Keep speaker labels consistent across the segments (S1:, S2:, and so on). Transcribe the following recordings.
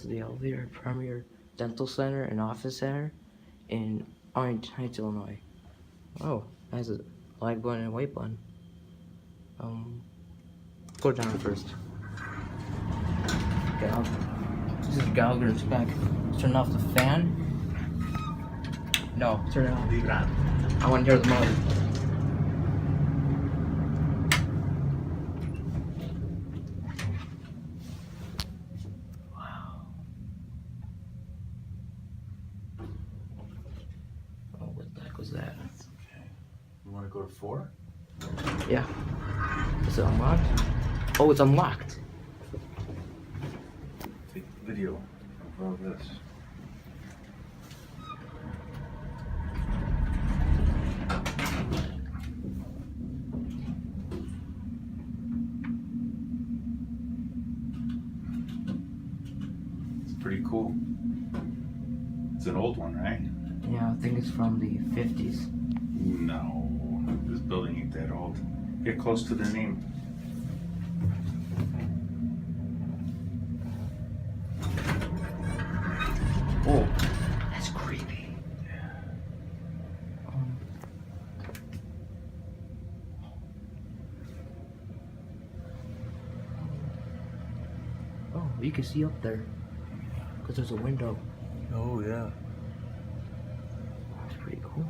S1: The Gallaher Premier Dental Center and Office Center in Arlington Heights, Illinois. Oh, it has a black button and a white button. Go down first. This is Gallaher Speck. Turn off the fan. No, turn it off.
S2: Leave it on.
S1: I want to hear the motor. Wow. Oh, what the heck was that?
S2: That's okay. You want to go to 4?
S1: Yeah. Is it unlocked? Oh, it's unlocked.
S2: Take video of all this. It's pretty cool. It's an old one, right?
S1: Yeah, I think it's from the 50s.
S2: No, this building ain't that old. Get close to the name.
S1: Oh, that's creepy. Oh, you can see up there because there's a window.
S2: Oh, yeah.
S1: That's pretty cool.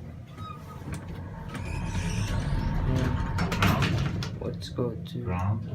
S1: Let's go to
S2: Ground.